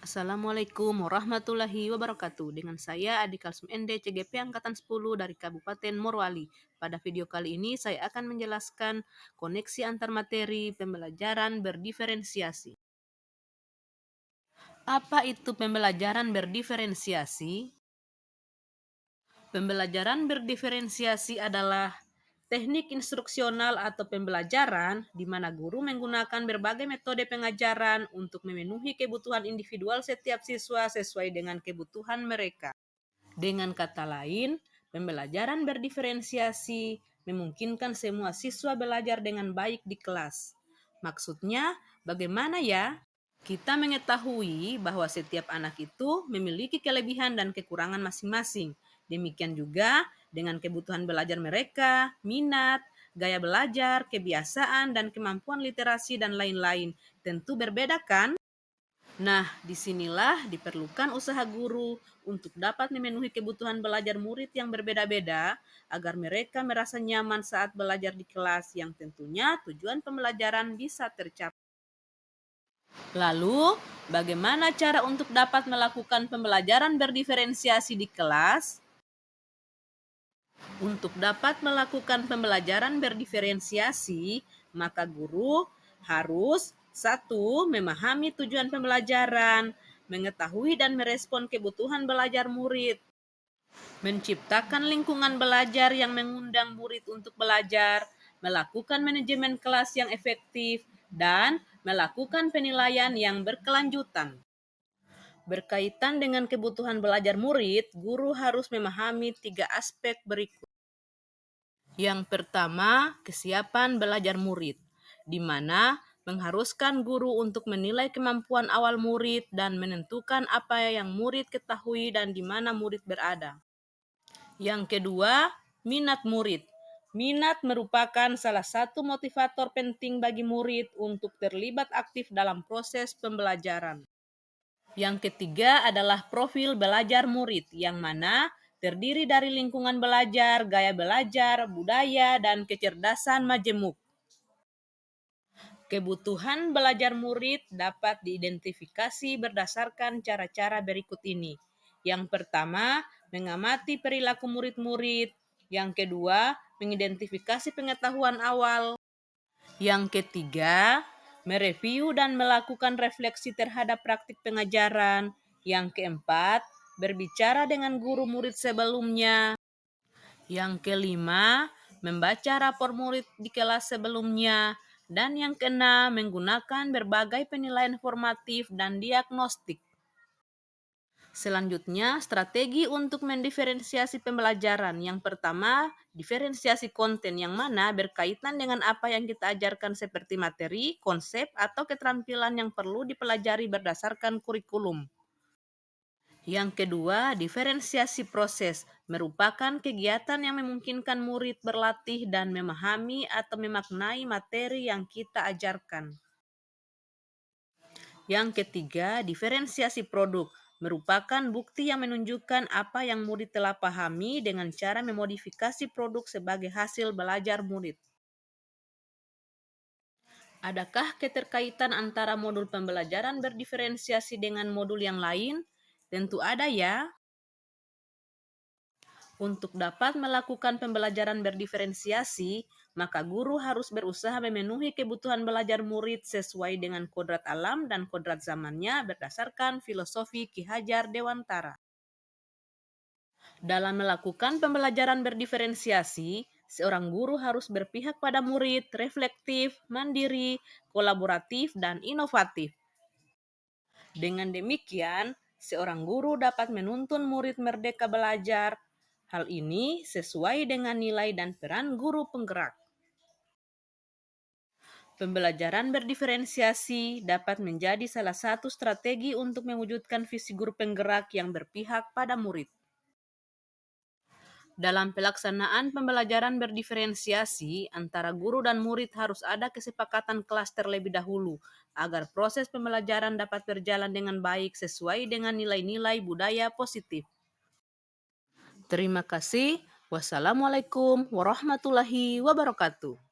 Assalamualaikum warahmatullahi wabarakatuh. Dengan saya Adi Kalsum ND CGP Angkatan 10 dari Kabupaten Morowali. Pada video kali ini saya akan menjelaskan koneksi antar materi pembelajaran berdiferensiasi. Apa itu pembelajaran berdiferensiasi? Pembelajaran berdiferensiasi adalah teknik instruksional atau pembelajaran di mana guru menggunakan berbagai metode pengajaran untuk memenuhi kebutuhan individual setiap siswa sesuai dengan kebutuhan mereka. Dengan kata lain, pembelajaran berdiferensiasi memungkinkan semua siswa belajar dengan baik di kelas. Maksudnya, bagaimana ya? Kita mengetahui bahwa setiap anak itu memiliki kelebihan dan kekurangan masing-masing. Demikian juga dengan kebutuhan belajar mereka, minat, gaya belajar, kebiasaan, dan kemampuan literasi dan lain-lain. Tentu berbeda kan? Nah, disinilah diperlukan usaha guru untuk dapat memenuhi kebutuhan belajar murid yang berbeda-beda agar mereka merasa nyaman saat belajar di kelas yang tentunya tujuan pembelajaran bisa tercapai. Lalu, bagaimana cara untuk dapat melakukan pembelajaran berdiferensiasi di kelas? Untuk dapat melakukan pembelajaran berdiferensiasi, maka guru harus 1. Memahami tujuan pembelajaran, mengetahui dan merespon kebutuhan belajar murid, menciptakan lingkungan belajar yang mengundang murid untuk belajar, melakukan manajemen kelas yang efektif, dan melakukan penilaian yang berkelanjutan. Berkaitan dengan kebutuhan belajar murid, guru harus memahami 3 aspek berikut. Yang pertama, kesiapan belajar murid, di mana mengharuskan guru untuk menilai kemampuan awal murid dan menentukan apa yang murid ketahui dan di mana murid berada. Yang kedua, minat murid. Minat merupakan salah satu motivator penting bagi murid untuk terlibat aktif dalam proses pembelajaran. Yang ketiga adalah profil belajar murid, yang mana terdiri dari lingkungan belajar, gaya belajar, budaya, dan kecerdasan majemuk. Kebutuhan belajar murid dapat diidentifikasi berdasarkan cara-cara berikut ini. Yang pertama, mengamati perilaku murid-murid. Yang kedua, mengidentifikasi pengetahuan awal. Yang ketiga, mereview dan melakukan refleksi terhadap praktik pengajaran. Yang keempat, berbicara dengan guru murid sebelumnya. Yang kelima, membaca rapor murid di kelas sebelumnya. Dan yang keenam, menggunakan berbagai penilaian formatif dan diagnostik. Selanjutnya, strategi untuk mendiferensiasi pembelajaran. Yang pertama, diferensiasi konten yang mana berkaitan dengan apa yang kita ajarkan seperti materi, konsep, atau keterampilan yang perlu dipelajari berdasarkan kurikulum. Yang kedua, diferensiasi proses merupakan kegiatan yang memungkinkan murid berlatih dan memahami atau memaknai materi yang kita ajarkan. Yang ketiga, diferensiasi produk merupakan bukti yang menunjukkan apa yang murid telah pahami dengan cara memodifikasi produk sebagai hasil belajar murid. Adakah keterkaitan antara modul pembelajaran berdiferensiasi dengan modul yang lain? Tentu ada ya. Untuk dapat melakukan pembelajaran berdiferensiasi, maka guru harus berusaha memenuhi kebutuhan belajar murid sesuai dengan kodrat alam dan kodrat zamannya berdasarkan filosofi Ki Hajar Dewantara. Dalam melakukan pembelajaran berdiferensiasi, seorang guru harus berpihak pada murid, reflektif, mandiri, kolaboratif, dan inovatif. Dengan demikian, seorang guru dapat menuntun murid merdeka belajar. Hal ini sesuai dengan nilai dan peran guru penggerak. Pembelajaran berdiferensiasi dapat menjadi salah satu strategi untuk mewujudkan visi guru penggerak yang berpihak pada murid. Dalam pelaksanaan pembelajaran berdiferensiasi, antara guru dan murid harus ada kesepakatan kelas terlebih dahulu, agar proses pembelajaran dapat berjalan dengan baik sesuai dengan nilai-nilai budaya positif. Terima kasih. Wassalamualaikum warahmatullahi wabarakatuh.